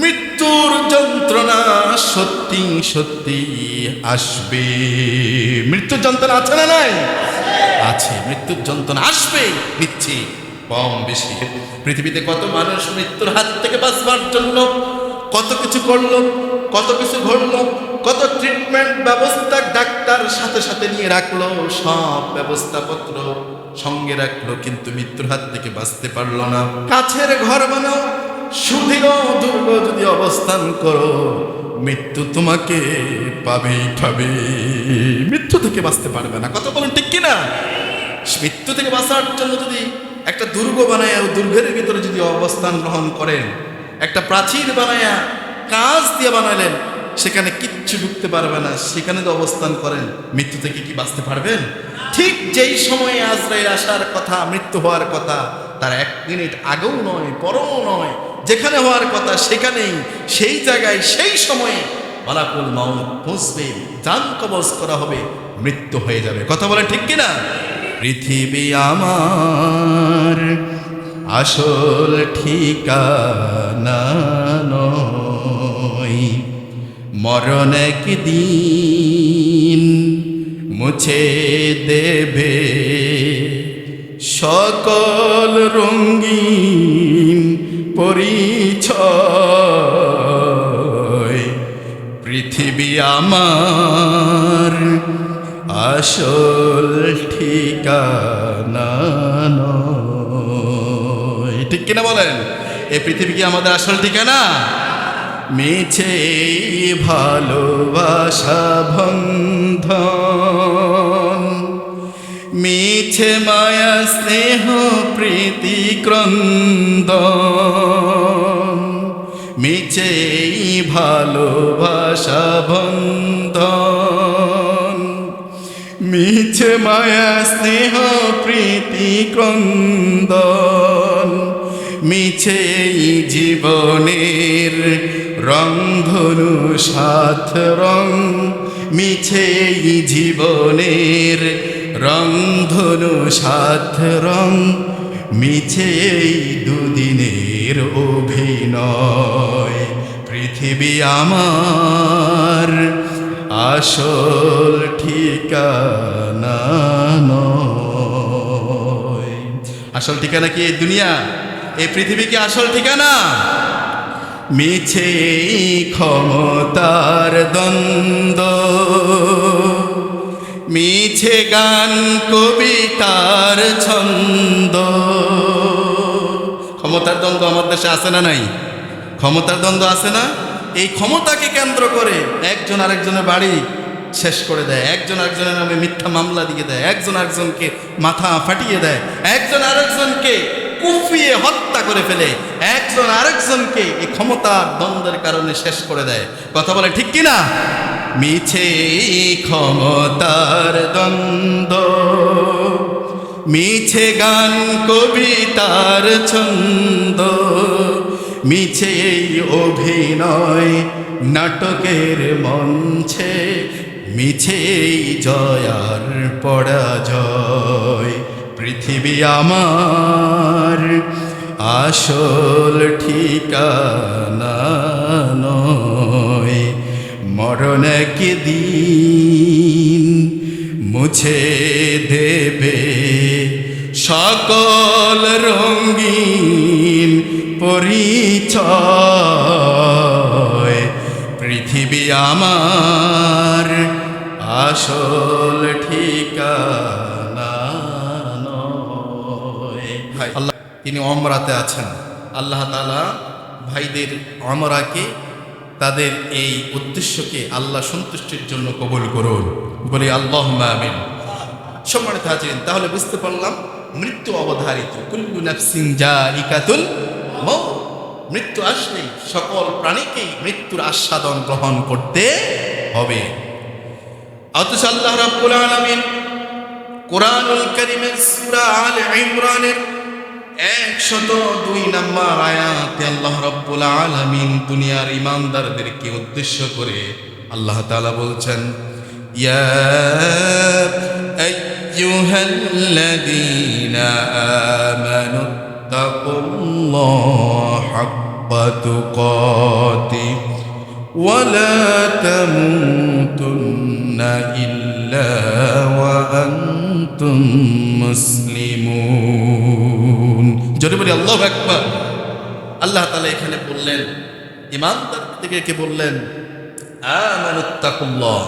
মৃত্যুর যন্ত্রণা সত্যি সত্যি আসবে। মৃত্যুর যন্ত্রণা আছে না নাই? আছে। মৃত্যুর যন্ত্রণা আসবে, দিচ্ছি কম বেশি। পৃথিবীতে কত মানুষ মৃত্যুর হাত থেকে বাঁচবার জন্য কত কিছু করলো, কত কিছু ঘটলো, কত ট্রিটমেন্ট ব্যবস্থা ডাক্তার সাথে সাথে নিয়ে রাখলো, সব ব্যবস্থাপত্র সঙ্গে রাখলো, কিন্তু মৃত্যুর হাত থেকে বাঁচতে পারলো না। কাছের ঘর বানাও, সুদৃঢ় দুর্গ যদি অবস্থান করো, মৃত্যু তোমাকে পাবেই পাবে। মৃত্যু থেকে বাঁচতে পারবে না। কথা বলেন ঠিক কিনা? মৃত্যু থেকে বাঁচার জন্য যদি একটা দুর্গ বানায়, দুর্গের ভিতরে যদি অবস্থান গ্রহণ করেন, একটা প্রাচীর বানায়া কাঁচ দিয়ে বানালেন, সেখানে কিচ্ছু ঢুকতে পারবে না, সেখানে তো অবস্থান করেন, মৃত্যু থেকে কি বাঁচতে পারবেন? ঠিক যেই সময়ে আজরাইল আসার কথা, মৃত্যু হওয়ার কথা, তার 1 মিনিট আগেও নয়, পরেও নয়, যেখানে হওয়ার কথা সেখানেই, সেই জায়গায়, সেই সময়ে মালাকুল মাউত পৌঁছবে, জান কবজ করা হবে, মৃত্যু হয়ে যাবে। কথা বলে ঠিক কিনা? পৃথিবী আমার আসল ঠিকানা নয়, মরণ একদিন মুছে দেবে সকল রঙিন পরিচয়। পৃথিবী আমার আসল ঠিকানা নয়। ঠিক কিনা বলেন? এই পৃথিবী কি আমাদের আসল ঠিকানা? মিছে ভালোবাসা বন্ধন, মিছে মায়া স্নেহ প্রীতি ক্রন্দন, মিছে ভালোবাসা বন্ধন, মিছে মায়া স্নেহ প্রীতি ক্রন্দন, মিছে জীবনের রংধনু 7 রং, মিছে জীবনের রংধনু 7 রং, মিছে দুদিনের অভিনয়। পৃথিবী আমার আসল ঠিকানা নয়। আসল ঠিকানা কি এই দুনিয়া? এই পৃথিবী কি আসল ঠিকানা? মিছে ক্ষমতার দ্বন্দ্ব, মিছে গান কবিতার ছন্দ। ক্ষমতার দ্বন্দ্ব আমার দেশে আছে না নাই? ক্ষমতার দ্বন্দ্ব আছে না? এই ক্ষমতাকে কেন্দ্র করে একজন আরেকজনের বাড়ি শেষ করে দেয়, একজন আরেকজনের নামে মিথ্যা মামলা দিয়ে দেয়, একজন আরেকজনকে মাথা ফাটিয়ে দেয়, একজন আরেকজনকে কুপিয়ে হত্যা করে ফেলে, একজন আরেকজনকে এই ক্ষমতার দ্বন্দ্বের কারণে শেষ করে দেয়। কথা বলে ঠিক কিনা? মিছে ক্ষমতার দ্বন্দ্ব, মিছে গান কবিতার ছন্দ, মিছে অভিনয় নাটকের মঞ্চে, মিছে জয়ার পরাজয়। পৃথিবী আমার আসল ঠিকানা নয়, মরণ একদিন মুছে দেবে সকল রঙিন পরিচয়। পৃথিবী আমার আসল ঠিকানা নয়। আল্লাহ তিনি ওমরাতে আছেন। আল্লাহ তাআলা ভাইদের ওমরাকে, তাদের এই উদ্দেশ্যকে আল্লাহ সন্তুষ্টির জন্য কবুল করুন, বলি আল্লাহুম্মা আমিন। সম্মানিত হাজিরিন, তাহলে বুঝতে পারলাম মৃত্যু অবধারিত। কুল্লু নাফসিন যায়িকাতুল মউত, মৃত্যু আসলেই সকল প্রাণীকেই মৃত্যুর আস্বাদন গ্রহণ করতে হবে। অথচ আল্লাহ রাব্বুল আলামিন কোরআনুল কারীমের সূরা আলে ইমরানের 102 নম্বর আয়াতে আল্লাহ রাব্বুল আলামিন দুনিয়ার ঈমানদারদেরকে উদ্দেশ্য করে আল্লাহ তাআলা বলছেন, ইয়া আইয়ুহাল্লাযীনা আমানু তাকুল্লাহা তুকাতিহি ওয়ালা তামুতুন্না ইল্লা ওয়া আনতুম মুসলিমুন। জোরে বলি আল্লাহু আকবার। আল্লাহ তাআলা এখানে বললেন, ঈমানদারদেরকে বললেন, আমানুত্তাকুল্লাহ,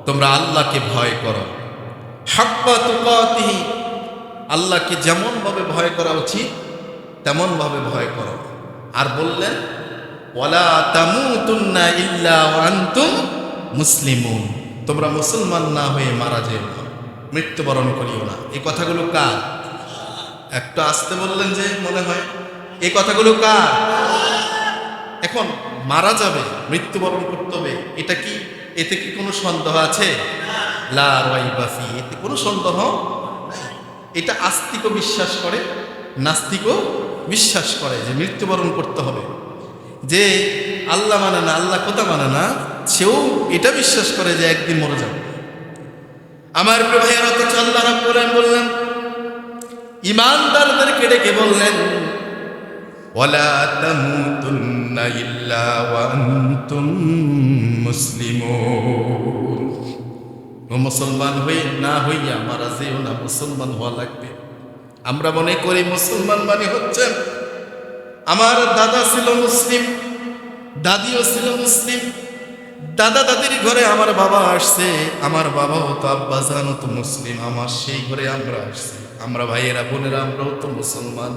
তোমরা আল্লাহকে ভয় করো, হাক্কা তুকাতিহি, আল্লাহকে যেমন ভাবে ভয় করা উচিত তেমন ভাবে ভয় করো। আর বললেন, ওয়ালা তামুতুন্না ইল্লা ওয়া আনতুম মুসলিমুন, তোমরা মুসলমান না হয়ে মারা যেও না, মৃত্যুবরণ করিও না। এই কথাগুলো কার? একটু আসতে বললেন যে মনে হয় এই কথাগুলো কার? এখন মারা যাবে, মৃত্যুবরণ করতে হবে, এটা কি, এতে কি কোনো সন্দেহ আছে? লা রাইবা ফি, এতে কোনো সন্দেহ নাই। এটা আস্তিকও বিশ্বাস করে, নাস্তিকও বিশ্বাস করে যে মৃত্যুবরণ করতে হবে। যে আল্লাহ মানে না, আল্লাহ কথা মানে না, সেও এটা বিশ্বাস করে যে একদিন মরে যাবে। আমার প্রিয় ভাইয়েরা, অথচ আল্লাহ রাব্বুল আলামিন বললেন, ঈমানদারদেরকে ডেকে বললেন, ওয়ালা তামুতুন্না ইল্লা ওয়া আনতুম মুসলিমুন, মুসলমান হয়ে না হইয়া মারা যেও না, মুসলমান হওয়া লাগবে। আমরা মনে করি মুসলমান মানে হচ্ছেন আমার দাদা ছিল মুসলিম, দাদিও ছিল মুসলিম, দাদা দাদির ঘরে আমার বাবা আসছে, আমার বাবাও তো আব্বাজানও তো মুসলিম, আমার সেই ঘরে আমরা আসছি, আমরা ভাইয়েরা বোনেরা আমরাও তো মুসলমান,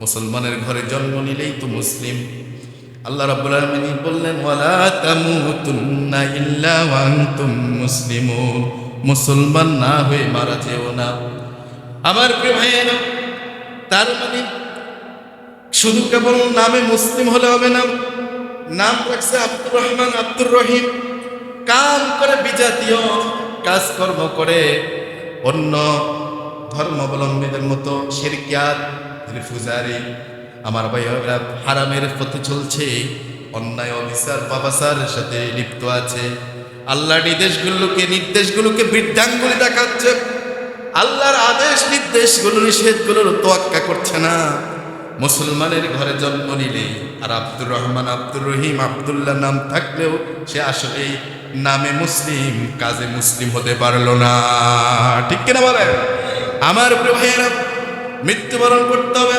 মুসলমানের ঘরে জন্ম নিলেই তো মুসলিম। আল্লাহ রাব্বুল আলামিন বললেন, ওয়ালা তামুতুন্না ইল্লা ওয়া আনতুম মুসলিমুন, মুসলমান না হয়ে মারা যেও না। আমার প্রিয় ভাইয়েরা, তার মানে শুধু কেবল নামে মুসলিম হলে হবে না। নাম রাখছে আব্দুর রহমান, আব্দুর রহিম, কাম করে বিজাতীয় কাজকর্ম করে অন্য ধর্মাবলম্বীদের মতো শিরকিয়াত, ফুজারি, আমার ভাইয়েরা হারামের পথে চলছে, অন্যায় অবিচার বাবাচার সাথে লিপ্ত আছে, আল্লাহর নির্দেশগুলোকে বৃদ্ধাঙ্গুলি দেখাচ্ছে, আল্লাহর আদেশ নির্দেশগুলো নিষেধগুলোর তোয়াক্কা করছে না। মুসলমানের ঘরে জন্ম নিলেই আর আব্দুর রহমান, আব্দুর রহিম, আব্দুল্লাহ নাম থাকলেও সে আসলে নামে মুসলিম, কাজে মুসলিম হতে পারলো না। ঠিক কিনা বলেন? আমার প্রিয় ভাইয়েরা, মৃত্যুবরণ করতে হবে।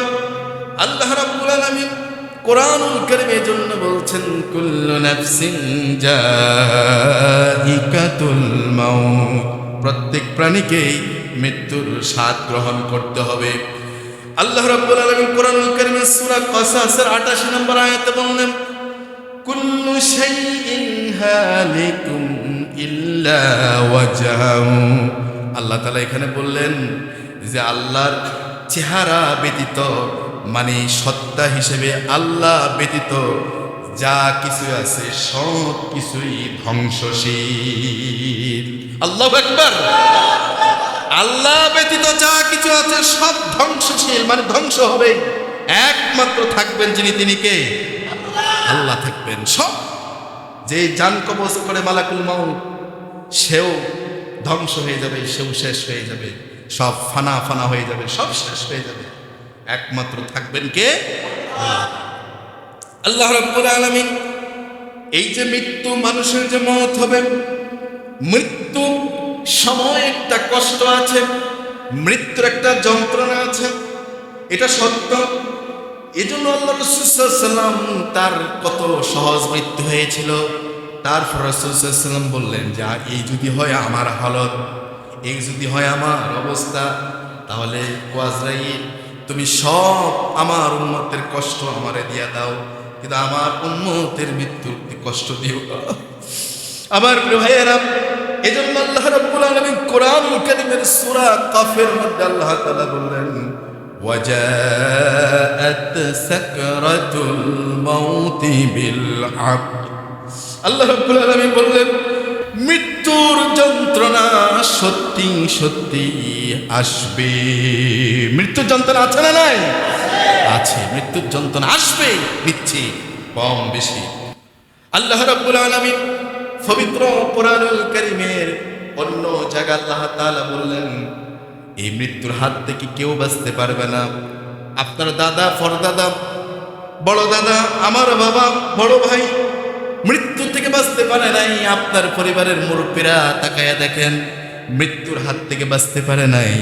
আল্লাহ রাব্বুল আলামিন কোরআনুল কারীমের জন্য বলছেন, কুল্লু নাফসিন জাইকাতুল মাউত, প্রত্যেক প্রাণীকেই মৃত্যুর স্বাদ গ্রহণ করতে হবে। আল্লাহ রাব্বুল আলামিন কোরআনুল কারীমের সূরা কসাসের 88 নম্বর আয়াতে বললেন, কুল্লু শাইইন হালিকুম ইল্লা ওয়াজহাহু। আল্লাহ তাআলা এখানে বললেন যে আল্লাহর চেহারা ব্যতীত, মানে সত্তা হিসেবে আল্লাহ ব্যতীত যা কিছু আছে সব কিছুই ধ্বংসশীল। আল্লাহু আকবার। আল্লাহ ব্যতীত যা কিছু আছে সব ধ্বংসশীল, মানে ধ্বংস হবে। একমাত্র থাকবেন যিনি, তিনি কে? আল্লাহ থাকবেন। সব যে জান কবজ করে মালাকুল মাউত, সেও ধ্বংস হয়ে যাবে, সেও শেষ হয়ে যাবে, সব ফানা ফানা হয়ে যাবে, সব শেষ হয়ে যাবে। একমাত্র থাকবেন কে? আল্লাহ রাব্বুল আলামিন। এই যে মৃত্যু, মানুষের যে মওত হবে, মৃত্যু সময় একটা কষ্ট আছে, মৃত্যুর একটা যন্ত্রণা আছে, এটা সত্য। এজন্য আল্লাহ রাসূল সাল্লাল্লাহু আলাইহি ওয়াসাল্লাম তার কত সহজ মৃত্যু হয়েছিল। তারপর রাসূল সাল্লাল্লাহু আলাইহি ওয়াসাল্লাম বললেন যে এই যদি হয় আমার হালত, এই যদি হয় আমার অবস্থা, তাহলে ও আজরাইল, তুমি সব আমার উম্মতের কষ্ট আমারে দিয়া দাও, কিন্তু আমার উম্মতের মৃত্যুর কষ্ট দিও না। আমার প্রিয় ভাইয়েরা, এজন্য আল্লাহ রাব্বুল আলামিন কোরআনুল কারীমের সূরা কাফের মধ্যে আল্লাহ তাআলা বললেন, ওয়াজাআত সাকরাতুল মাউতি বিল হক। আল্লাহ রাব্বুল আলামিন বললেন, মৃত্যুর যন্ত্রণা সত্যি সত্যি আসবে। মৃত্যুর যন্ত্রণা আছে না নাই? আছে। মৃত্যুর যন্ত্রণা আসবে, নিচ্ছে কম বেশি। আল্লাহ রাব্বুল আলামিন পবিত্র কোরআনুল কারীমের অন্য জায়গায় আল্লাহ তাআলা বললেন, এই মৃত্যুর হাত থেকে কেউ বাঁচতে পারবে না। আপনার দাদা, পরদাদা বড় দাদা, আমার বাবা, বড় ভাই মৃত্যু থেকে বাঁচতে পারে নাই। আপনার পরিবারের মুরব্বীরা তাকায়া দেখেন, মৃত্যুর হাত থেকে বাঁচতে পারে নাই।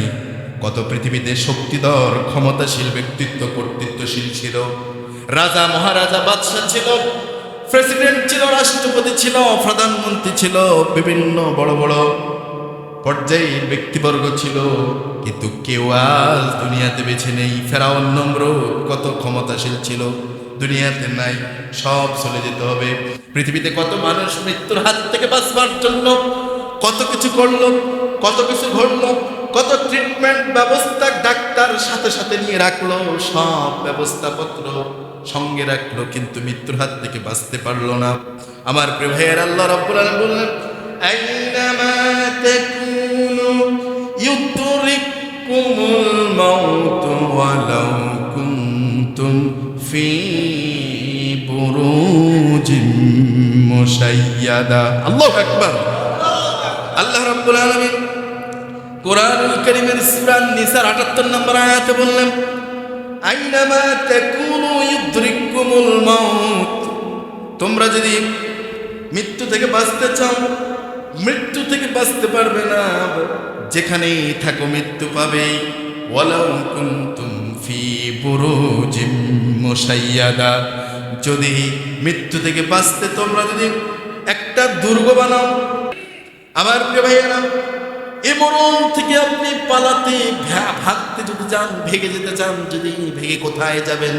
কত পৃথিবীতে শক্তিধর ক্ষমতাশীল ব্যক্তিত্ব, কর্তৃত্বশীল ছিল, রাজা মহারাজা বাদশা ছিল, প্রেসিডেন্ট ছিল, রাষ্ট্রপতি ছিল, প্রধানমন্ত্রী ছিল, বিভিন্ন বড় বড় পর্যায়ের ব্যক্তিবর্গ ছিল, কিন্তু কেউ আজ দুনিয়াতে বেঁচে নেই। ফেরাউন, নমরুদ কত ক্ষমতাশীল ছিল, দুনিয়াতে নাই, সব চলে যেতে হবে। পৃথিবীতে কত মানুষ মৃত্যুর হাত থেকে বাঁচবার জন্য কত কিছু করলো, কত কিছু ঘটলো, কত ট্রিটমেন্ট ব্যবস্থা ডাক্তার সাথে সাথে নিয়ে রাখলো, সব ব্যবস্থাপত্র সঙ্গে রাখলো, কিন্তু মৃত্যুর হাত থেকে বাঁচতে পারলো না। আমার প্রিয় ভাইয়ের, আল্লাহ রাব্বুল আলামিন বললেন, আইনামা তাকুনু ইউদরিকুমুল মাউত ওয়ালাউ কুনতুম ফি বুরুজিম মুশাইয়াদা। আল্লাহু আকবার। আল্লাহ রাব্বুল আলামিন কোরআনুল কারীমের সূরা নিসার ৭৮ নম্বর আয়াতে বললেন, আইনামা তাকুনু ইউদরিকুমুল মাউত, তোমরা যদি মৃত্যু থেকে বাঁচতে চাও, মৃত্যু থেকে বাঁচতে পারবে না, যেখানেই থাকো মৃত্যু পাবে। ওয়ালাউ কুনতুম ফি বুরুজিম মুশাইয়াদা, যদি মৃত্যু থেকে বাঁচতে তোমরা যদি একটা দুর্গ বানাও। আমার প্রিয় ভাইয়েরা, এ মরণ থেকে আপনি পালাতে, ভাগতে যদি চান, ভেগে যেতে চান, যদি ভেগে কোথায় যাবেন,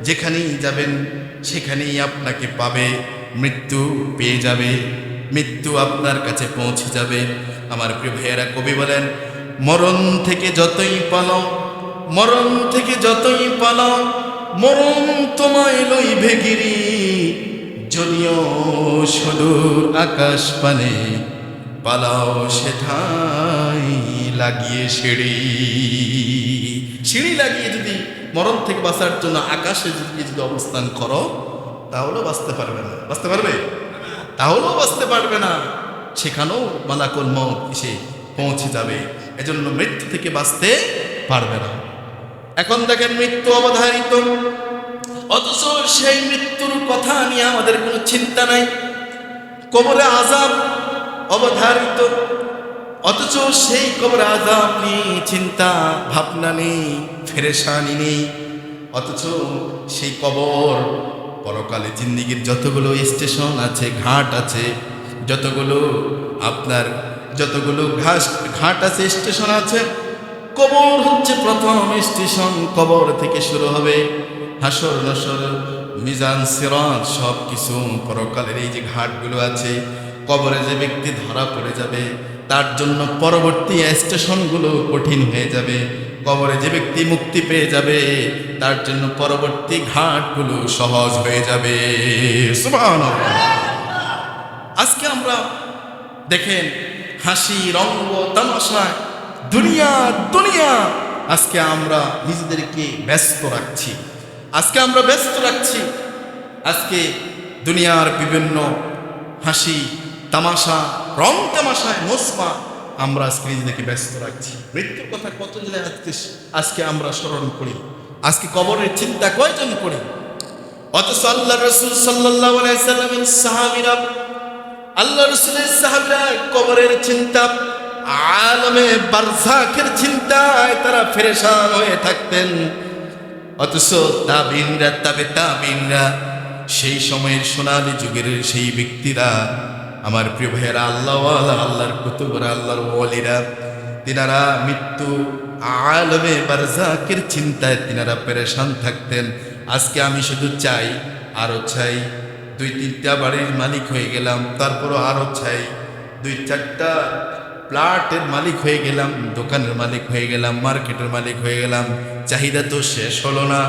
যেখানেই যাবেন সেখানেই আপনাকে পাবে, মৃত্যু পেয়ে যাবে, মৃত্যু আপনার কাছে পৌঁছে যাবে। আমার প্রিয় ভাইয়েরা, কবি বলেন, মরণ থেকে যতই পালাও, মরণ থেকে যতই পালাও, মরণ তোমায় লইবে গিরি, জনিও সুদূর আকাশ পানে, পালাও সেথায় লাগিয়ে সিঁড়ি। সিঁড়ি লাগিয়ে যদি মরণ থেকে বাঁচার জন্য আকাশে যদি অবস্থান করো, তাহলেও বাঁচতে পারবে না। বাঁচতে পারবে? তাহলেও বাঁচতে পারবে না, সেখানেও মালাকুল মউত এসে পৌঁছে যাবে। এজন্য মৃত্যু থেকে বাঁচতে পারবে না। এখন দেখেন, মৃত্যু অবধারিত, অথচ সেই মৃত্যুর কথা নিয়ে আমাদের কোনো চিন্তা নাই। কবরে আযাব অবধারিত, অথচ সেই কবরে আযাব নিয়ে চিন্তা ভাবনা নেই, ফেরেশানি নেই। অথচ সেই কবর, পরকালে জিন্দেগির যতগুলো স্টেশন আছে, ঘাট আছে, যতগুলো ঘাট আছে, স্টেশন আছে, কবর হচ্ছে প্রথম স্টেশন। কবর থেকে শুরু হবে হাসর নাসর, মিজান, সিরাত, সব কিছু পরকালের এই যে ঘাটগুলো আছে। কবরে যে ব্যক্তি ধরা পড়ে যাবে, তার জন্য পরবর্তী স্টেশনগুলো কঠিন হয়ে যাবে। কবরে যে ব্যক্তি মুক্তি পেয়ে যাবে, তার জন্য পরবর্তী ঘাটগুলো সহজ হয়ে যাবে। সুবহানাল্লাহ। আজকে আমরা দেখেন, হাসি, রঙ্গ, তামাশা, দুনিয়া দুনিয়া, আজকে আমরা নিজেদেরকে ব্যস্ত রাখছি। আজকে দুনিয়ার বিভিন্ন হাসি তামাশা, রং তামাশায় মজমা, আমরা আজকে নিজেদেরকে ব্যস্ত রাখছি। মৃত্যুর কথা কত জনে আজকে আমরা স্মরণ করি, আজকে কবরের চিন্তা কয়জন করি। অথচ আল্লাহ রাসূল সাল্লাল্লাহু আলাইহি সাল্লামের সাহাবীরা, আল্লাহ রাসূলের সাহাবীরা কবরের চিন্তা, আলমে বারযাখের চিন্তায় তারা পেরেশান হয়ে থাকতেন। অথচ তাবিনরা, তাবিনরা, সেই সময়ের সোনালী যুগের সেই ব্যক্তিরা, আমার প্রিয় ভাইয়েরা, আল্লাহওয়ালা, আল্লাহর কুতুবরা, আল্লাহর ওয়ালিরা, তিনারা মৃত্যু, আলমে বারযাখের চিন্তায় তিনারা পেরেশান থাকতেন। আজকে আমি শুধু চাই, আরো চাই, 2-3টা বাড়ির মালিক হয়ে গেলাম, তারপরও আরো চাই, 2-4টা প্লাটের মালিক হয়ে গেলাম, দোকানের মালিক হয়ে গেলাম, মার্কেটের মালিক হয়ে গেলাম। চাহিদা তো শেষ হলো না,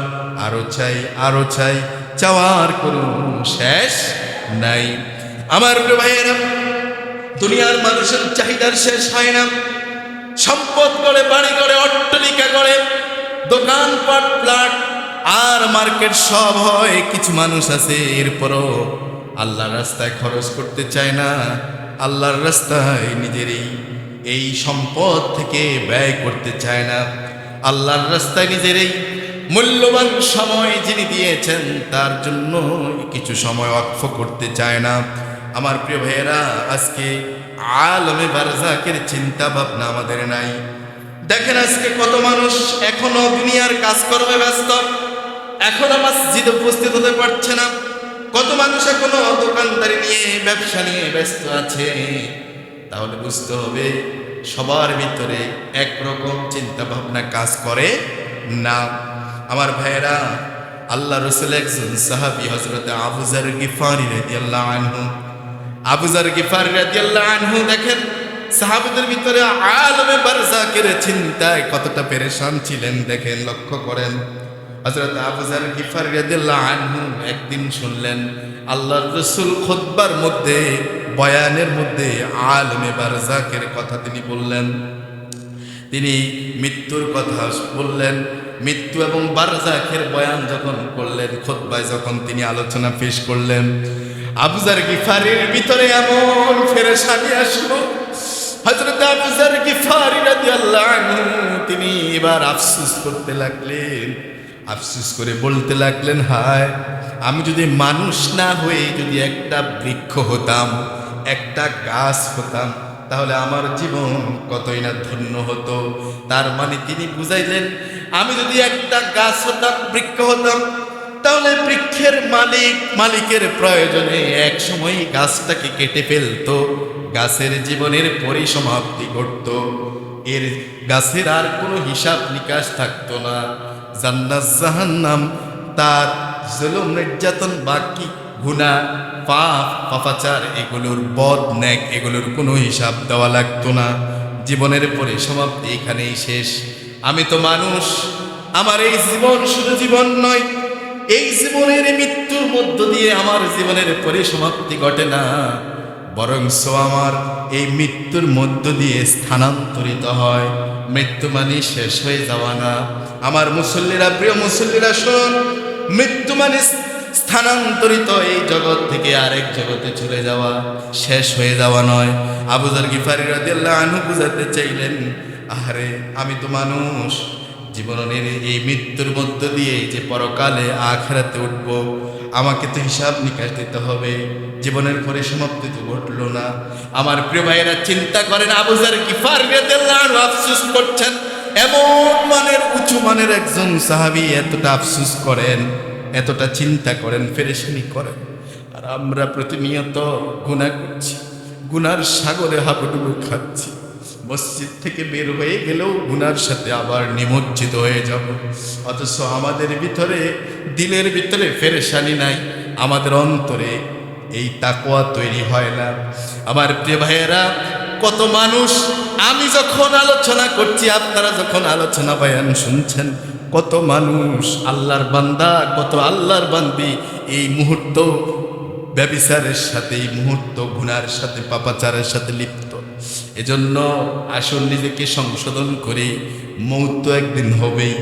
আরো চাই, আরো চাই, চাওয়ার কোনো শেষ নাই। আমার ভাইয়েরা, দুনিয়ার মানুষের চাহিদার শেষ হয় না। সম্পদ করে, বাড়ি করে, অট্টালিকা করে, দোকানপাট, প্লাট আর মার্কেট সব হয়। কিছু মানুষ আছে এরপরও আল্লাহর রাস্তায় খরচ করতে চায় না, আল্লাহর রাস্তায় নিজের এই সম্পদ থেকে ব্যয় করতে চায় না, আল্লাহর রাস্তায় নিজের এই মূল্যবান সময় যিনি দিয়েছেন তার জন্য কিছু সময় ওয়াকফ করতে চায় না। আমার প্রিয় ভাইয়েরা, আজকে আলমে বারজাকের চিন্তা ভাবনা আমাদের নাই। দেখেন আজকে কত মানুষ এখনো দুনিয়ার কাজকর্মে ব্যস্ত, এখনো মসজিদে উপস্থিত হতে পারছে না। কত মানুষ এখনো দোকানদারি নিয়ে, ব্যবসা নিয়ে ব্যস্ত আছে। তাহলে বুঝতে হবে সবার ভিতরে একরকম চিন্তা ভাবনা কাজ করে না। আমার ভাইয়েরা, আল্লাহ রসুল একজন সাহাবী হযরত আবু যার গিফারি রাদিয়াল্লাহু আনহু, আবু যার গিফারি রাদিয়াল্লাহু আনহু দেখেন সাহাবাদের ভিতরে আলমে বারজাকের চিন্তায় কতটা পেরেশান ছিলেন। দেখেন, লক্ষ্য করেন, হযরত আবু যার গিফারি রাদিয়াল্লাহু আনহু একদিন শুনলেন আল্লাহর রাসূল খুতবার মধ্যে, বয়ানের মধ্যে আলমে বারজাকের কথা তিনি বললেন। তিনি মৃত্যুর কথা বললেন, মৃত্যু এবং বারজাকের বয়ান যখন করলেন, খুতবায় যখন তিনি আলোচনা পেশ করলেন, আবু যার গিফারির ভিতরে এমন পেরেশানি আসলো, হযরত আবু যার গিফারি রাদিয়াল্লাহু আনহু তিনি এবার আফসোস করতে লাগলেন। আফসোস করে বলতে লাগলেন, হায়, আমি যদি মানুষ না হয়ে যদি একটা বৃক্ষ হতাম, একটা গাছ হতাম, তাহলে আমার জীবন কতই না ধন্য হতো। তার মানে তিনি বুঝাইলেন, আমি যদি একটা গাছ হতাম, বৃক্ষ হতাম, তাহলে বৃক্ষের মালিকের প্রয়োজনে এক সময় গাছটাকে কেটে ফেলতো, গাছের জীবনের পরিসমাপ্তি ঘটতো, এর গাছের আর কোনো হিসাব নিকাশ থাকতো না। জান্নাত জাহান্নাম, তার জুলুম নির্যাতন, বাকি গুনাহ, পাপাচার, এগুলোর বদ নেক, এগুলোর কোনো হিসাব দেওয়া লাগতো না। জীবনের পরিসমাপ্তি এখানেই শেষ। আমি তো মানুষ, আমার এই জীবন শুধু জীবন নয়, এই জীবনের মৃত্যুর মধ্য দিয়ে আমার জীবনের পরিসমাপ্তি ঘটে না, বরঞ্চ আমার এই মৃত্যুর মধ্য দিয়ে স্থানান্তরিত হয়। মৃত্যু মানে শেষ হয়ে যাওয়া না। আমার মুসল্লিরা, প্রিয় মুসল্লিরা, শুনুন, মৃত্যু মানে স্থানান্তরিত, এই জগৎ থেকে আরেক জগতে চলে যাওয়া, শেষ হয়ে যাওয়া নয়। আবু যার গিফারি রাদিয়াল্লাহু আনহু বুঝাতে চাইলেন, আরে আমি তো মানুষ, জীবনের এই মৃত্যুর মধ্য দিয়ে যে পরকালে আখিরাতে উঠবো, আমাকে তো হিসাব নিকাশ দিতে হবে। জীবনের পরিসমাপ্তি তো ঘটলো না। আমার প্রিয় ভাইয়েরা, চিন্তা করেন, আবু যার গিফারি রাদিয়াল্লাহু আনহু আফসোস করছেন। এমন মানের, উঁচু মানের একজন সাহাবী এতটা আফসোস করেন, এতটা চিন্তা করেন, পেরেশানি করেন। আর আমরা প্রতিনিয়ত গুনাহ করছি, গুনার সাগরে হাবুডুবু খাচ্ছি। মসজিদ থেকে বের হয়ে গেলেও গুনার সাথে আবার নিমজ্জিত হয়ে যাব। অথচ আমাদের ভিতরে, দিলের ভিতরে পেরেশানি নাই, আমাদের অন্তরে এই তাকওয়া তৈরি হয় না। আমার প্রিয় ভাইয়েরা, কত মানুষ, আমি যখন আলোচনা করছি, আপনারা যখন আলোচনা বয়ান শুনছেন, কত মানুষ আল্লাহর বান্দা, কত আল্লাহর বান্দি এই মুহূর্ত ব্যভিচারের সাথে, এই মুহূর্ত গুনার সাথে, পাপাচারের সাথে লিপ্ত। এজন্য আসল নিজেকে সংশোধন করে, মৌত তো একদিন হবেই,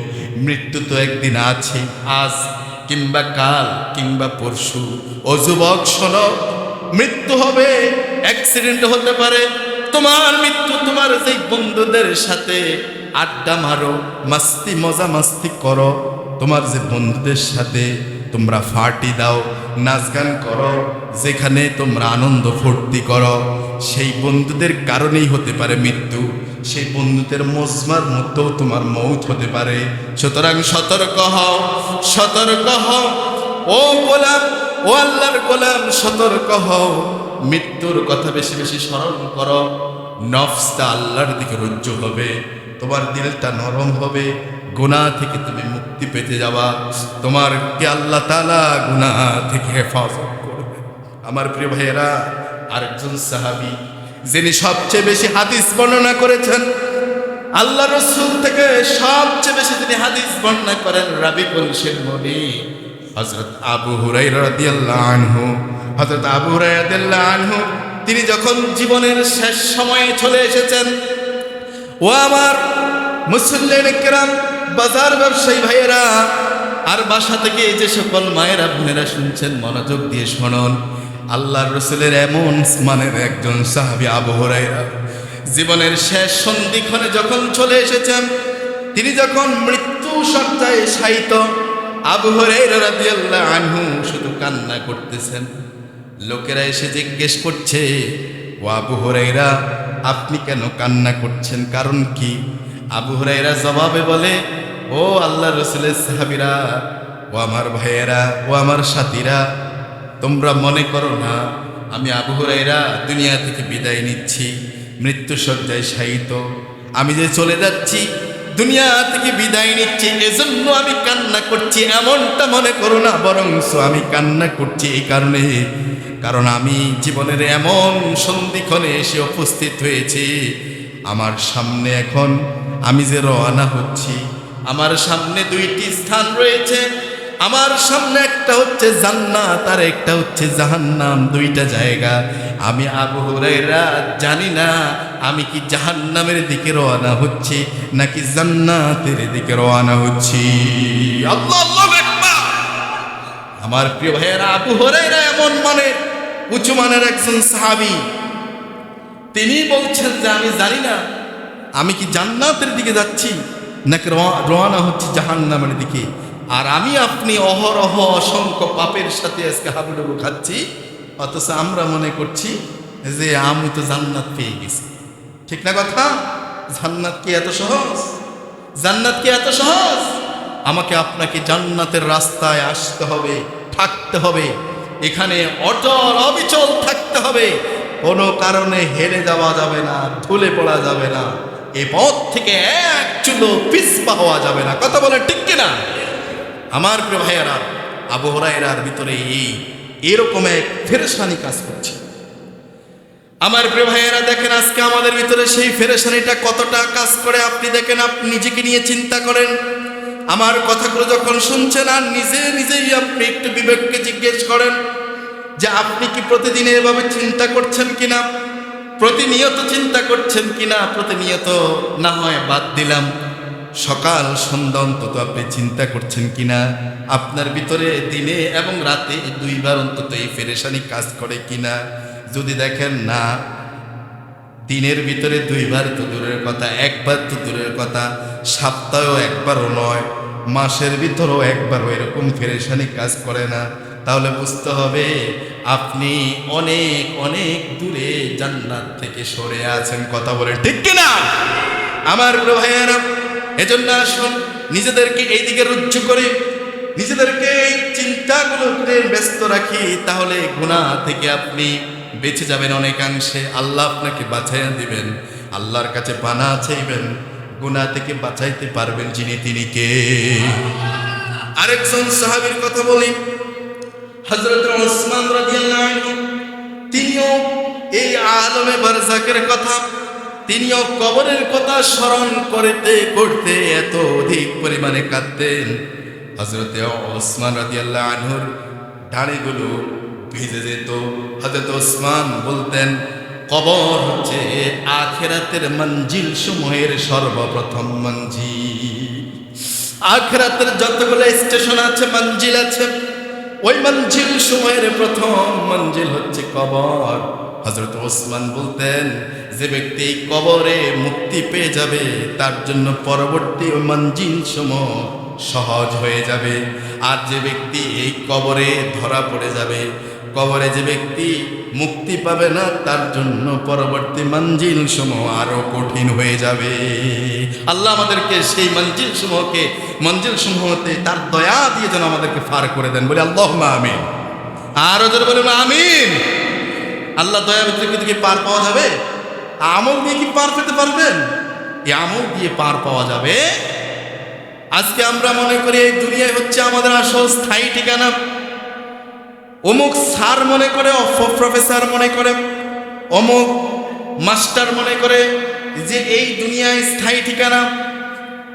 মৃত্যু তো একদিন আছে, আজ কিংবা কাল কিংবা পরশু। ও যুবক, শোনো, মৃত্যু হবে, অ্যাক্সিডেন্ট হতে পারে। তোমার মৃত্যু তোমার যেই বন্ধুদের সাথে আড্ডা মারো, মাস্তি মজা মাস্তি করো, তোমার যে বন্ধুদের সাথে তোমরা পার্টি দাও, নাচ গান করো, যেখানে তোমরা আনন্দ ফুর্তি করো, সেই বন্ধুদের কারণেই হতে পারে মৃত্যু। সেই বন্ধুদের মজমার মধ্যেও তোমার মৌত হতে পারে। সুতরাং সতর্ক হও, সতর্ক হও, ও গোলাম, ও আল্লাহর গোলাম, সতর্ক হও। মৃত্যুর কথা বেশি বেশি স্মরণ করো। নফসটা আল্লাহর দিকে রুজু হবে, তোমার দিলটা নরম হবে, গুনাহ থেকে তুমি মুক্তি পেতে যাবা, তোমার কে আল্লাহ তাআলা গুনাহ থেকে হেফাজত করবে। আমার প্রিয় ভাইয়েরা, আরেকজন সাহাবী যিনি সবচেয়ে বেশি হাদিস বর্ণনা করেছেন, আল্লাহ রাসূল থেকে সবচেয়ে বেশি যিনি হাদিস বর্ণনা করেন, রাবিকুল শিরমনি, হযরত আবু হুরায়রা রাদিয়াল্লাহু আনহু। হযরত আবু হুরায়রা রাদিয়াল্লাহু আনহু তিনি যখন জীবনের শেষ সময়ে চলে এসেছেন, ও আমার মুসল্লিন কিরাম, বাজার ব্যবসায়ী ভাইয়েরা, আর বাসা থেকে যে সকল মায়েরা বোনেরা শুনছেন, মনোযোগ দিয়ে শুনুন। আল্লাহর রাসূলের এমন মানের একজন সাহাবী আবু হুরায়রা জীবনের শেষ সন্ধিক্ষণে যখন চলে এসেছেন, তিনি যখন মৃত্যু সজ্জায় শায়িত আবু হুরায়রা রাদিয়াল্লাহু আনহু শুধু কান্না করতেছেন। লোকেরা এসে জিজ্ঞেস করছে, ও আবু হুরায়রা, আপনি কেন কান্না করছেন, কারণ কি? আবু হুরায়রা জবাবে বলে, ও আল্লাহর রাসূলের সাহাবীরা, ও আমার ভাইয়েরা, ও আমার সাথীরা, তোমরা মনে করো না আমি আবু হুরায়রা দুনিয়া থেকে বিদায় নিচ্ছি, মৃত্যুশয্যায় শায়িত, আমি যে চলে যাচ্ছি, দুনিয়া থেকে বিদায় নিচ্ছি, এজন্য আমি কান্না করছি, এমনটা মনে করো না। বরং আমি কান্না করছি এই কারণে, কারণ আমি জীবনের এমন সন্ধিক্ষণে এসে উপস্থিত হয়েছি, আমার সামনে এখন আমি যে রওনা হচ্ছি, আমার সামনে দুইটি স্থান রয়েছে। আমার সামনে একটা হচ্ছে জান্নাত আর একটা হচ্ছে জাহান্নাম, দুইটা জায়গা। আমি আবু হুরায়রা জানি না আমি কি জাহান্নামের দিকে রওনা হচ্ছি নাকি জান্নাতের দিকে রওনা হচ্ছি। আল্লাহু আকবার। আমার প্রিয় ভাইয়েরা, আবু হুরায়রা এমন মানে উঁচু মানের একজন সাহাবী, তিনি বলছেন যে আমি জানি না আমি কি জান্নাতের দিকে যাচ্ছি নাকি রওনা হচ্ছি জাহান্নামের দিকে। আর আমি আপনি অহরহ অসংখ্য পাপের সাথে আজকে হাবুডুবু খাচ্ছি, অথচ আমরা মনে করছি যে আমি তো জান্নাত পেয়ে গেছি। ঠিক না কথা? জান্নাত কি এত সহজ? জান্নাত কি এত সহজ? আমাকে আপনাকে জান্নাতের রাস্তায় আসতে হবে, থাকতে হবে, এখানে অটল অবিচল থাকতে হবে, কোনো কারণে হেরে যাওয়া যাবে না, ঢুলে পড়া যাবে না, এই পথ থেকে এক চুলো পিছপা হওয়া যাবে না। কথা বলে ঠিক কিনা? আমার প্রিয় ভাইয়েরা, আবু হুরায়রার ভিতরে এরকম এক ফেরেশানি কাজ করছে। আমার প্রিয় ভাইয়েরা, দেখেন আজকে আমাদের ভিতরে সেই ফেরেশানিটা কতটা কাজ করে আপনি দেখেন, আপনি নিজেকে নিয়ে চিন্তা করেন। আমার কথাগুলো যখন শুনছেন আর নিজেই আপনি একটু বিবেককে জিজ্ঞেস করেন যে আপনি কি প্রতিদিন এভাবে চিন্তা করছেন কিনা, প্রতিনিয়ত চিন্তা করছেন কিনা। প্রতিনিয়ত না হয় বাদ দিলাম, সকাল সন্ধ্যা অন্তত আপনি চিন্তা করছেন কিনা, আপনার ভিতরে দিনে এবং রাতে দুইবার অন্তত এই ফেরেশানি কাজ করে কিনা। যদি দেখেন না, দিনের ভিতরে দুইবার তো দূরের কথা, একবার তো দূরের কথা, সপ্তাহেও একবারও নয়, মাসের ভিতরেও একবারও এরকম ফেরেশানি কাজ করে না, তাহলে বুঝতে হবে আপনি অনেক অনেক দূরে জান্নাত থেকে সরে আছেন। কথা বলে ঠিক কিনা? আমার ভাইয়েরা, এজন্য আসুন নিজেদেরকে এইদিকে রুজু করি, নিজেদেরকে এই চিন্তাগুলোতে ব্যস্ত রাখি, তাহলে গুনাহ থেকে আপনি বেঁচে যাবেন অনেকাংশে। আল্লাহ আপনাকে বাঁচাইয়া দিবেন, আল্লাহর কাছে পানা চাইবেন, গুনাহ থেকে বাঁচাইতে পারবেন যিনি, তিনি কে? আরেকজন সাহাবীর কথা বলি, হযরত ওসমান রাদিয়াল্লাহু আনহু। তিনিও এই আলমে বারযাকের কথা, তিনিও কবরের কথা স্মরণ করতে করতে এত অধিক পরিমাণে কাঁদতেন, হযরত ওসমান রাদিয়াল্লাহু আনহুর দাড়িগুলো ভিজে যেত। হযরত ওসমান বলতেন, কবর হচ্ছে আখিরাতের মঞ্জিল সমূহের সর্বপ্রথম মঞ্জিল। আখিরাতের যতগুলো স্টেশন আছে, মঞ্জিল আছে, ওই মঞ্জিল সমূহের প্রথম মঞ্জিল হচ্ছে কবর। হযরত ওসমান বলতেন, যে ব্যক্তি কবরে মুক্তি পেয়ে যাবে তার জন্য পরবর্তী মঞ্জিল সমূহ সহজ হয়ে যাবে। আর যে ব্যক্তি এই কবরে ধরা পড়ে যাবে, কবরে যে ব্যক্তি মুক্তি পাবে না, তার জন্য পরবর্তী মঞ্জিল সমূহ আরো কঠিন হয়ে যাবে। আল্লাহ আমাদেরকে সেই মঞ্জিল সমূহতে তার দয়া দিয়ে যেন আমাদেরকে পার করে দেন। বলি আল্লাহুম্মা আমিন। আরো জোরে বলুন আমিন। আল্লাহ দয়া ভিতরে কি পার পাওয়া যাবে? আমল দিয়ে কি পার পেতে পারবেন? এই আমল দিয়ে পার পাওয়া যাবে। আজকে আমরা মনে করি এই দুনিয়ায় হচ্ছে আমাদের আসল স্থায়ী ঠিকানা। অমুক স্যার মনে করে, প্রফেসর মনে করে, অমুক মাস্টার মনে করে যে এই দুনিয়ায় স্থায়ী ঠিকানা।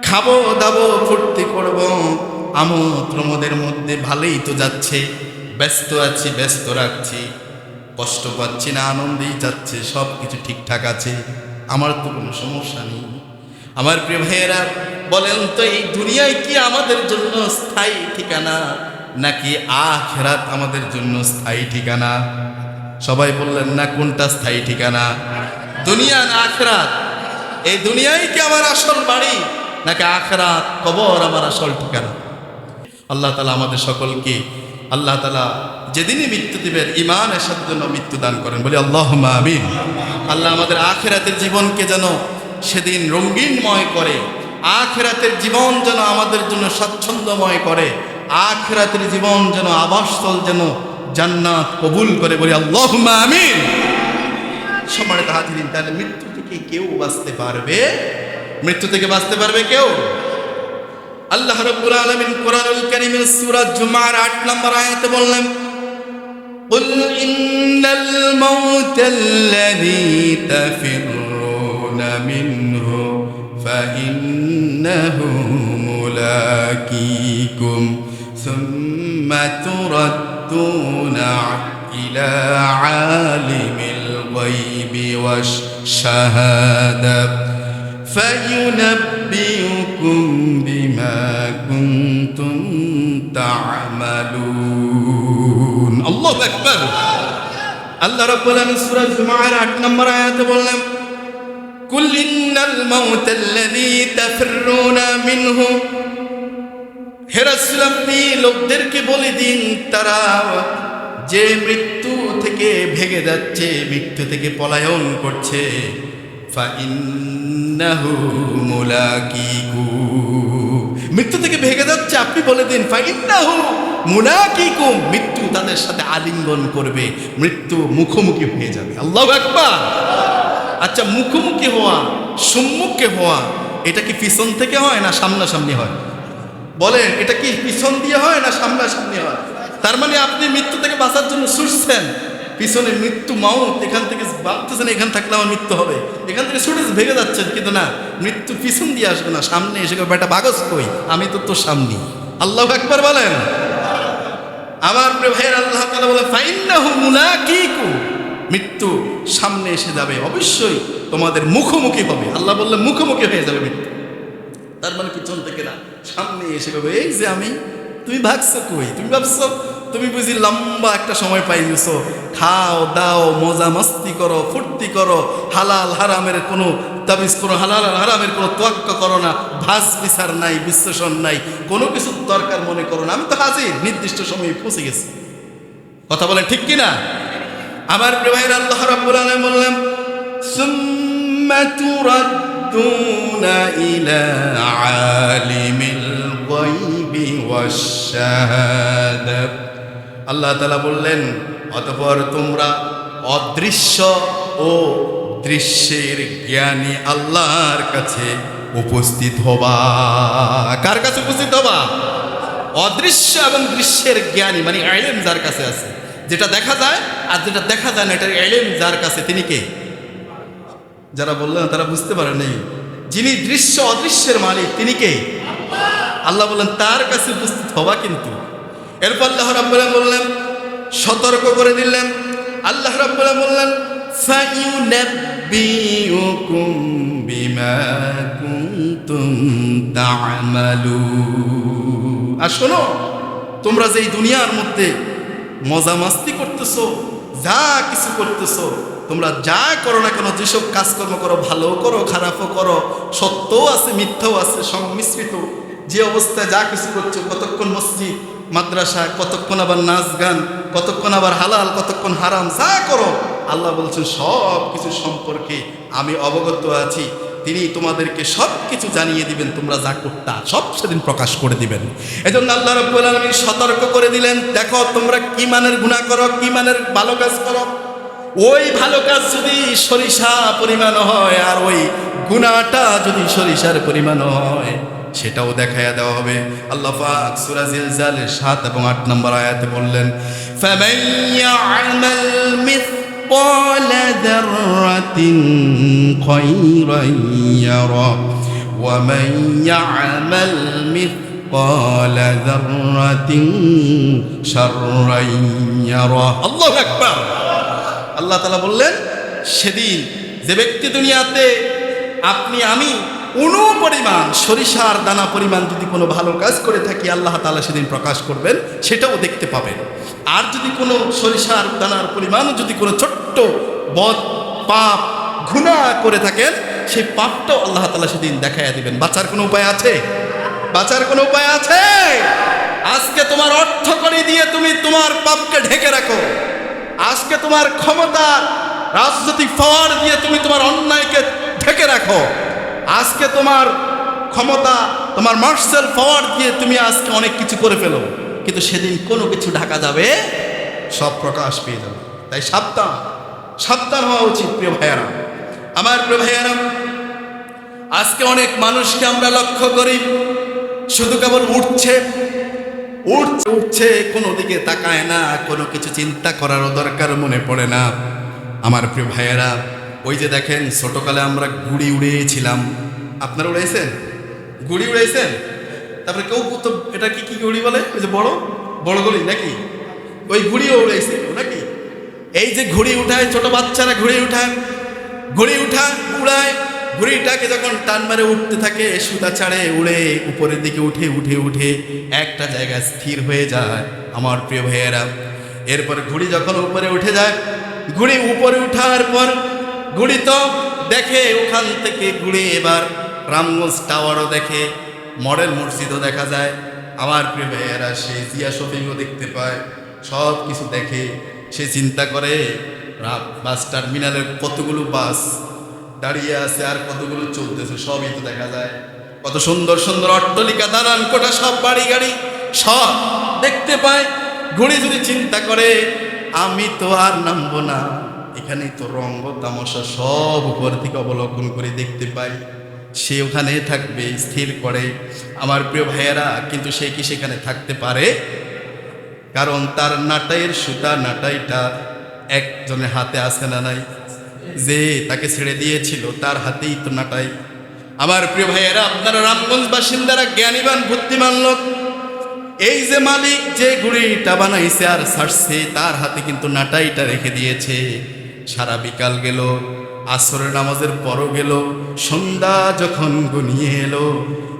খাবো দাবো, ফুর্তি করবো, আমোদ প্রমোদের মধ্যে ভালোই তো যাচ্ছে, ব্যস্ত আছি, ব্যস্ত রাখছি, কষ্ট পাচ্ছি না, আনন্দেই যাচ্ছে, সব কিছু ঠিকঠাক আছে, আমার তো কোনো সমস্যা নেই। আমার প্রিয় ভাইয়েরা, বলেন তো এই দুনিয়ায় কি আমাদের জন্য স্থায়ী ঠিকানা নাকি আখিরাত আমাদের জন্য স্থায়ী ঠিকানা? সবাই বললেন না, কোনটা স্থায়ী ঠিকানা? দুনিয়া না আখিরাত? এই দুনিয়ায় কি আমার আসল বাড়ি নাকি আখিরাত কবর আমার আসল ঠিকানা? আল্লাহ তাআলা আমাদের সকলকে আল্লাহ তাআলা যেদিনই মৃত্যু দিবেন ঈমানের সাথে যেন মৃত্যু দান করেন, বলি আল্লাহুম্মা আমিন। আল্লাহ আমাদের আখিরাতের জীবনকে যেন সেদিন রঙিনময় করে, আখিরাতের জীবন যেন আমাদের জন্য স্বাচ্ছন্দ্যময় করে, আখিরাতের জীবন যেন আবাসস্থল যেন জান্নাত কবুল করে, বলি আল্লাহুম্মা আমিন। সম্মানিত হাজিরিন, তাহলে মৃত্যু থেকে কেউ বাঁচতে পারবে? মৃত্যু থেকে বাঁচতে পারবে কেউ? আল্লাহ রাব্বুল আলামিন কোরআনুল কারীমের সূরা জুমার ৮ নম্বর আয়াতে বললেন, কুল ইন্নাল মাউতাল্লাযী তাফিররুনা মিনহু ফাইন্নাহু মুলাকীকুম সুম্মা তুরাদ্দুনা ইলা আলিমিল গায়বি ওয়াশ শাহাদা فَيُنَبِّئُكُم بِمَا كُنتُمْ تَعْمَلُونَ আল্লাহু আকবার। আল্লাহ রাব্বুল আলামিন সূরা জুমার ৮ নম্বর আয়াতে বললেন, কুল ইন্নাল মাউতাল্লাযী তাফিররুনা মিনহু, হে রাসূল আপনি লোকদেরকে বলে দিন তারা যে মৃত্যু থেকে ভেগে যাচ্ছে, মৃত্যু থেকে পলায়ন করছে, ফাইন্নাহু মুলাকীকু, মৃত্যু থেকে ভেগে যাচ্ছে, আপনি বলে দিন ফাইন্নাহু মুলাকীকুম, মৃত্যু তাদের সাথে আলিঙ্গন করবে, মৃত্যু মুখোমুখি হয়ে যাবে। আল্লাহু আকবার। আচ্ছা, মুখোমুখি হওয়া, সম্মুখে হওয়া, এটা কি পিছন থেকে হয় না সামনাসামনি হয়? বলেন, এটা কি পিছন দিয়ে হয় না সামনাসামনি হয়? তার মানে আপনি মৃত্যু থেকে বাঁচার জন্য ছুটছেন, পিছনে মৃত্যু মাউত, এখান থেকে ভাবতেছেন এখানে থাকলে আমার মৃত্যু হবে, এখান থেকে ছুটে ভেগে যাচ্ছেন, কিন্তু না, মৃত্যু পিছন দিয়ে আসবে না, সামনে এসে বেটা বাগস কই, আমি তো তোর সামনে। আল্লাহু আকবার বলেন। আমার প্রিয় ভাইয়ের, আল্লাহ তাআলা বলে ফাইন্নাহু মুলাকীকু, মৃত্যু সামনে এসে যাবে, অবশ্যই তোমাদের মুখোমুখি হবে। আল্লাহ বললেন মুখোমুখি হয়ে যাবে মৃত্যু, তার মানে পিছন থেকে না, সামনে এসে বলবে এই যে আমি, তুমি ভাগছো কই, তুমি ভাবছো তুমি বুঝি লম্বা একটা সময় পাই গেছো, খাও দাও মজা মস্তি করো, ফুর্তি করো, হালাল হারামের কোনো তাবিজ করো, হালাল হারামের কোনো তোয়াক্কা করো না, ভাস বিচার নাই, বিশ্লেষণ নাই, কোনো কিছু দরকার মনে করো না, আমি তো হাজির, নির্দিষ্ট সময়ে পৌঁছে গেছি। কথা বলেন ঠিক কিনা? আমার প্রিয় ভাইয়ের, আল্লাহ রাব্বুল আলামিন বললেন সুম্মা তুরাদ্দুনা ইলা আলিমিল গায়বি ওয়াশ শাহাদা, আল্লাহ তাআলা বললেন অতঃপর তোমরা অদৃশ্য ও দৃশ্যের জ্ঞানী আল্লাহর কাছে উপস্থিত হবা। কার কাছে উপস্থিত হবা? অদৃশ্য এবং দৃশ্যের জ্ঞানী, মানে ইলম যার কাছে আছে, যেটা দেখা যায় আর যেটা দেখা যায় না, এটার ইলম যার কাছে, তিনি কে? যারা বললেন তারা বুঝতে পারে নাই, যিনি দৃশ্য অদৃশ্যের মালিক তিনি কে? আল্লাহ বললেন তার কাছে উপস্থিত হবা। কিন্তু এরপর আল্লাহ রাব্বুল আলামিন বললেন, সতর্ক করে দিলেন, আল্লাহ রাব্বুল আলামিন বললেন ফায়ুনাব্বিউকুম বিমা কুনতুম তা'মালুন। আর শোনো, তোমরা যে এই দুনিয়ার মধ্যে মজা মাস্তি করতেছো, যা কিছু করতেছো, তোমরা যা করো না কেন, যেসব কাজকর্ম করো, ভালো করো খারাপও করো, সত্যও আছে মিথ্যাও আছে সংমিশ্রিত, যে অবস্থায় যা কিছু করছো, কতক্ষণ মসজিদ মাদ্রাসা, কতক্ষণ আবার নাচ গান, কতক্ষণ আবার হালাল, কতক্ষণ হারাম, যা করো, আল্লাহ বলছেন সব কিছু সম্পর্কে আমি অবগত আছি, তিনি তোমাদেরকে সব কিছু জানিয়ে দিবেন, তোমরা যা করতা সব সেদিন প্রকাশ করে দিবেন। এজন্য আল্লাহ রাব্বুল আলামিন সতর্ক করে দিলেন, দেখো তোমরা কি মানের গুনাহ করো, কি মানের ভালো কাজ করো, ওই ভালো কাজ যদি সরিষা পরিমাণ হয় আর ওই গুনাহটা যদি সরিষার পরিমাণ হয়, সেটাও দেখায়া দেওয়া হবে। আল্লাহ পাক সূরা জিলজালের ৭ এবং ৮ নম্বর আয়াতে বললেন, ফামান ইয়া'মাল মিসকালা যাররাতিন খায়রান ইয়ারা ওয়া মান ইয়া'মাল মিসকালা যাররাতিন শাররান ইয়ারা। আল্লাহু আকবার। আল্লাহ তাআলা বললেন, সেদিন যে ব্যক্তি দুনিয়াতে আপনি আমি অনুপরিমাণ সরিষার দানা পরিমাণ যদি কোনো ভালো কাজ করে থাকি, আল্লাহ তাআলা সেদিন প্রকাশ করবেন, সেটাও দেখতে পাবেন। আর যদি কোনো সরিষার দানার পরিমাণ যদি কোনো ছোট্ট বদ পাপ গুনাহ করে থাকেন, সেই পাপটাও আল্লাহ তাআলা সেদিন দেখাইয়া দিবেন। বাঁচার কোনো উপায় আছে? বাঁচার কোনো উপায় আছে? আজকে তোমার অর্থ কড়ি দিয়ে তুমি তোমার পাপকে ঢেকে রাখো। আজকে তোমার ক্ষমতা, রাজনৈতিক পাওয়ার দিয়ে তুমি তোমার অন্যায়কে ঢেকে রাখো। আজকে তোমার ক্ষমতা, তোমার মার্শাল পাওয়ার দিয়ে তুমি আজকে অনেক কিছু করে ফেলো, কিন্তু সেদিন কোনো কিছু ঢাকা যাবে, সব প্রকাশ পেয়ে যাবে। তাই সাবধান, সাবধান হওয়া উচিত প্রিয় ভাইয়ারা। আমার প্রিয় ভাইয়ারা, আজকে অনেক মানুষকে আমরা লক্ষ্য করি শুধু কেবল উঠছে উঠছে উঠছে, কোনো দিকে তাকায় না, কোনো কিছু চিন্তা করারও দরকার মনে পড়ে না। আমার প্রিয় ভাইয়েরা, ওই যে দেখেন ছোটকালে আমরা ঘুড়ি উড়িয়েছিলাম, আপনারা উড়াইছেন? ঘুড়ি উড়াইছেন? তারপরে কেউ তো এটা কি কি ঘুড়ি বলে, ওই যে বড় বড় ঘুড়ি নাকি, ওই ঘুড়িও উড়াইছে নাকি? এই যে ঘুড়ি উঠায়, ছোট বাচ্চারা ঘুড়ি উঠায়, ঘুড়ি উড়ায়, ঘুড়িটাকে যখন টান মারে উঠতে থাকে, সুতা ছাড়ে উড়ে উপরের দিকে উঠে উঠে উঠে একটা জায়গায় স্থির হয়ে যায়। আমার প্রিয় ভাইয়েরা, এরপর ঘুড়ি যখন উপরে উঠে যায়, ঘুড়ি উপরে উঠার পর ঘুড়ি তো দেখে ওখান থেকে ঘুড়ি এবার রামগঞ্জ টাওয়ারও দেখে, মডেল মসজিদও দেখা যায়। আমার প্রিয় ভাইয়েরা, সে জিয়া শপিংও দেখতে পায়, সব কিছু দেখে। সে চিন্তা করে বাস টার্মিনালের কতগুলো বাস দাঁড়িয়ে আছে আর কতগুলো চলতেছে, সবই তো দেখা যায়। কত সুন্দর সুন্দর অট্টালিকা, দালান কোঠা, সব বাড়ি গাড়ি সব দেখতে পায়। ঘুড়ি যদি চিন্তা করে আমি তো আর নামবো না, এখানেই তো রঙ্গ তামাশা সব উপর থেকে অবলোকন করে দেখতে পাই, সে ওখানে থাকবে, স্থির করে। আমার প্রিয় ভাইয়েরা, কিন্তু সে কি সেখানে থাকতে পারে? কারণ তার নাটাইয়ের সুতা, নাটাইটা একজনের হাতে আছে না নাই? যে তাকে ছেড়ে দিয়েছিল তার হাতেই তো নাটাই। আমার প্রিয় ভাইয়েরা, আপনারা রামগঞ্জ বাসিন্দারা জ্ঞানীবান বুদ্ধিমান লোক, এই যে মালিক যে ঘুড়িটা বানাইছে আর ছাড়ছে, তার হাতে কিন্তু নাটাইটা রেখে দিয়েছে। সারা বিকাল গেল, আসরের নামাজের পরও গেল, সন্ধ্যা যখন ঘনিয়ে এলো,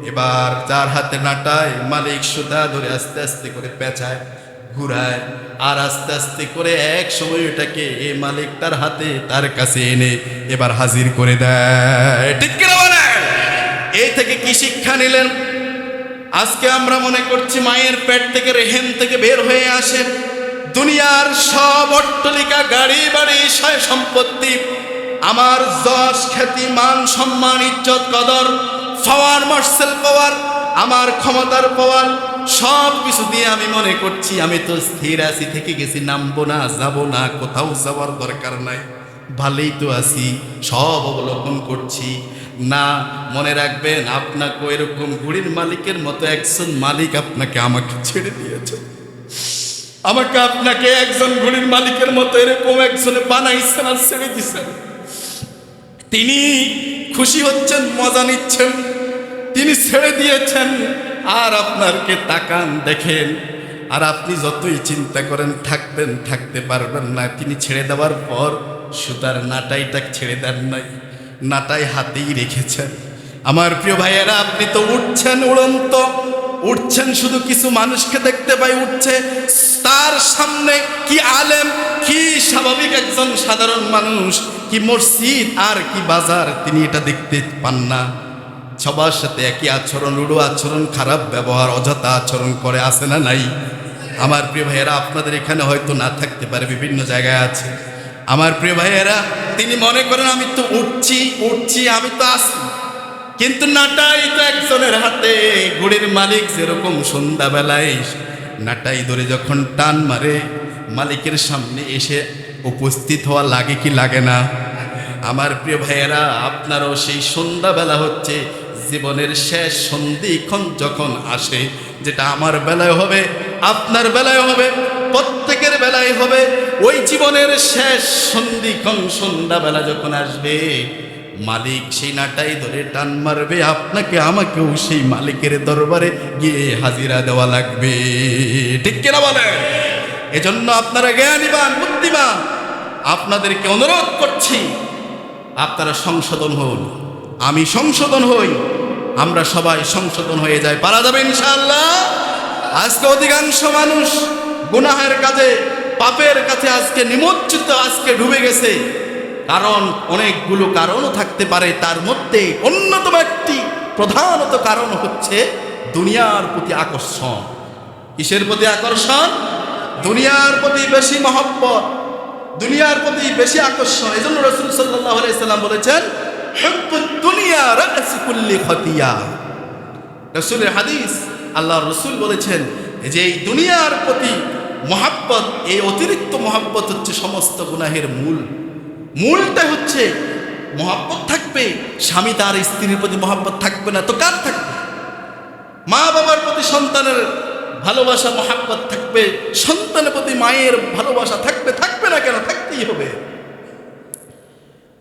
এবার যার হাতে নাটাই, মালিক সুতা ধরে আস্তে আস্তে করে পেঁচায়, ঘুরায়, আর আস্তে আস্তে করে এক সময় এটাকে এই মালিক তার হাতে তার কাছে এনে এবার হাজির করে দেয়। ঠিক কিনা বলেন? এই থেকে কি শিক্ষা নিলেন? আজকে আমরা মনে করছি মায়ের পেট থেকে, রেহেম থেকে বের হয়ে আসে দুনিয়ার সব অট্টালিকা, গাড়ি বাড়ি, সয় সম্পত্তি, আমার যশ খ্যাতি, মান সম্মান, ইজ্জত কদর, পাওয়ার, মার্শাল পাওয়ার, আমার ক্ষমতার পাওয়ার, সব কিছু দিয়ে আমি মনে করছি আমি তো স্থির আছি, থেকে গেছি, নামবো না, যাবো না, কোথাও যাওয়ার দরকার নাই, ভালোই তো আছি, সব অবলোকন করছি। না, মনে রাখবেন, আপনাকে এরকম ঘুড়ির মালিকের মতো একজন মালিক আপনাকে আমাকে ছেড়ে দিয়েছে। আমাকে আপনাকে একজন ঘুড়ির মালিকের মতো এরকম একজনে বানাইছেন আর ছেড়ে দিচ্ছেন। তিনি খুশি হচ্ছেন, মজা নিচ্ছেন, তিনি ছেড়ে দিয়েছেন, আর আপনারকে তাকান, দেখেন, আর আপনি যতই চিন্তা করেন থাকবেন, থাকতে পারবেন না। তিনি ছেড়ে দেওয়ার পর সুতার নাটাইটা ছেড়ে দেন নাই, নাটাই হাতেই রেখেছেন। আমার প্রিয় ভাইয়েরা, আপনি তো উঠছেন, উড়ন্ত উঠছেন, শুধু কিছু মানুষকে দেখতে পাই উঠছে, তার সামনে কি আলেম, কি স্বাভাবিক একজন সাধারণ মানুষ, কি মসজিদ আর কি বাজার, তিনি এটা দেখতে পান না। সবার সাথে একই আচরণ, রূঢ় আচরণ, খারাপ ব্যবহার, অযথা আচরণ করে, আসে না নাই? আমার প্রিয় ভাইয়েরা, আপনাদের এখানে হয়তো না থাকতে পারে, বিভিন্ন জায়গায় আছে। আমার প্রিয় ভাইয়েরা, তিনি মনে করেন আমি তো উঠছি উঠছি, আমি তো আসি, কিন্তু নাটাই তো একজনের হাতে। ঘুড়ির মালিক যেরকম সন্ধ্যাবেলায় নাটাই ধরে যখন টান মারে, মালিকের সামনে এসে উপস্থিত হওয়া লাগে কি লাগে না? আমার প্রিয় ভাইয়েরা, আপনারও সেই সন্ধ্যাবেলা হচ্ছে জীবনের শেষ সন্ধিক্ষণ যখন আসে, যেটা আমার বেলায় হবে, আপনার বেলায় হবে, প্রত্যেকের বেলায় হবে। ওই জীবনের শেষ সন্ধিক্ষণ সন্ধ্যাবেলা যখন আসবে, মালিক সেই নাটাই ধরে টান মারবে, আপনাকে আমাকেও সেই মালিকের দরবারে গিয়ে হাজিরা দেওয়া লাগবে। ঠিক কিনা বলে? এজন্য আপনারা জ্ঞানীবান বুদ্ধিমান, আপনাদেরকে অনুরোধ করছি, আপনারা সংশোধন হন, আমি সংশোধন হই, আমরা সবাই সংশোধন হয়ে যাই, পারা যাবে ইনশাআল্লাহ। আজকে অধিকাংশ মানুষ গুনাহের কাজে, পাপের কাছে আজকে নিমজ্জিত, আজকে ডুবে গেছে। কারণ অনেকগুলো কারণও থাকতে পারে, তার মধ্যে অন্যতম একটি প্রধানত কারণ হচ্ছে দুনিয়ার প্রতি আকর্ষণ। কিসের প্রতি আকর্ষণ? দুনিয়ার প্রতি বেশি মহব্বত, দুনিয়ার প্রতি বেশি আকর্ষণ। এই জন্য রাসূল সাল্লাল্লাহু আলাইহি সাল্লাম বলেছেন, হুব্বুদ দুনিয়া রা'সু কুল্লি খতিয়া। রাসূলের হাদিস, আল্লাহর রাসূল বলেছেন যে এই দুনিয়ার প্রতি মহব্বত, এই অতিরিক্ত মহব্বত হচ্ছে সমস্ত গুনাহের মূল। মূলটা হচ্ছে মহব্বত থাকবে, স্বামী তার স্ত্রীর প্রতি মহব্বত থাকবে না তো কার থাকবে? মা বাবার প্রতি সন্তানের ভালোবাসা মহব্বত থাকবে, সন্তানের প্রতি মায়ের ভালোবাসা থাকবে, থাকবে না কেন? থাকতেই হবে।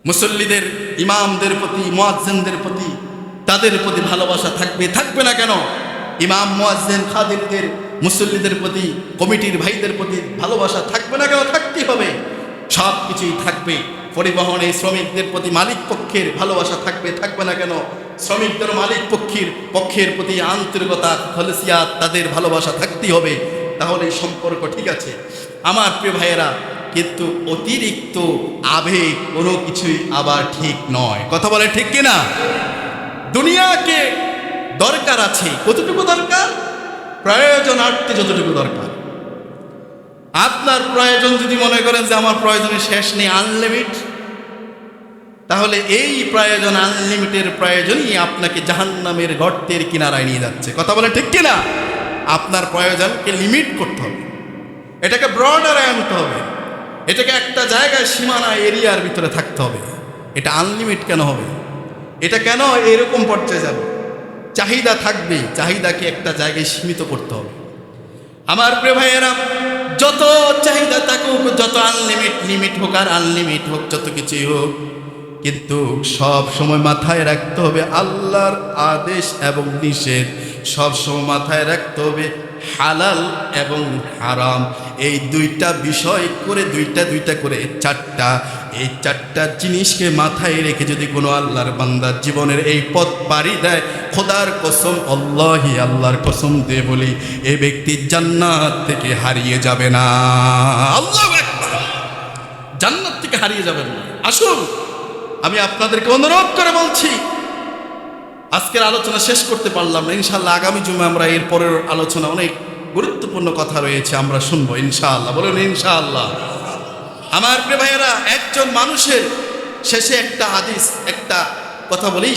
মুসল্লিদের, ইমামদের প্রতি, মুয়াজ্জিনদের প্রতি, তাদের প্রতি ভালোবাসা থাকবে, থাকবে না কেন? ইমাম, মুয়াজ্জিন, খাদিমদের, মুসল্লিদের প্রতি, কমিটির ভাইদের প্রতি ভালোবাসা থাকবে না কেন? থাকতেই হবে। সব কিছুই থাকবে। পরিবহনে শ্রমিকদের প্রতি মালিক পক্ষের ভালোবাসা থাকবে, থাকবে না কেন? শ্রমিকদের মালিক পক্ষের প্রতি আন্তরিকতা, খলসিয়াত, তাদের ভালোবাসা থাকতেই হবে। তাহলে এই সম্পর্ক ঠিক আছে। আমার প্রিয় ভাইয়েরা, কিন্তু অতিরিক্ত আবেগ কোনো কিছুই আবার ঠিক নয়। কথা বলে ঠিক কিনা? দুনিয়াকে দরকার আছে, কতটুকু দরকার? প্রয়োজনার্থে যতটুকু দরকার। আপনার প্রয়োজন যদি মনে করেন যে আমার প্রয়োজনের শেষ নেই, আনলিমিট, তাহলে এই প্রয়োজন, আনলিমিটের প্রয়োজনই আপনাকে জাহান্নামের গর্তের কিনারায় নিয়ে যাচ্ছে। কথা বলে ঠিক কিনা? আপনার প্রয়োজনকে লিমিট করতে হবে, এটাকে ব্রডারে আনতে হবে, এটাকে একটা জায়গায় সীমানা এরিয়ার ভিতরে থাকতে হবে। এটা আনলিমিট কেন হবে? এটা কেন এরকম পর্যায়ে যাবে? চাহিদা থাকবে, চাহিদাকে একটা জায়গায় সীমিত করতে হবে। আমার প্রিয় ভাইয়েরা, যত চাহিদা থাকুক, যত লিমিট হোক আর আনলিমিট হোক, যত কিছুই হোক, কিন্তু সব সময় মাথায় রাখতে হবে আল্লাহর আদেশ এবং নিষেধ। সব সময় মাথায় রাখতে হবে হালাল এবং হারাম, এই দুইটা বিষয় করে, দুইটা করে চারটা, এই চারটা জিনিসকে মাথায় রেখে যদি কোনো আল্লাহর বান্দার জীবনের এই পথ পাড়ি দেয়, খোদার কসম, আল্লাহর কসম দিয়ে বলি, এই ব্যক্তি জান্নাত থেকে হারিয়ে যাবে না। আল্লাহু আকবার! জান্নাত থেকে হারিয়ে যাবেন না। আসুন, আমি আপনাদেরকে অনুরোধ করে বলছি, আজকের আলোচনা শেষ করতে পারলাম না, ইনশাআল্লাহ আগামী জুমে আমরা এর পরের আলোচনা, অনেক গুরুত্বপূর্ণ কথা রয়েছে, আমরা শুনবো ইনশাআল্লাহ। বলুন ইনশাআল্লাহ। আমার প্রিয় ভাইয়েরা, একজন মানুষের শেষে একটা হাদিস, একটা কথা বলি।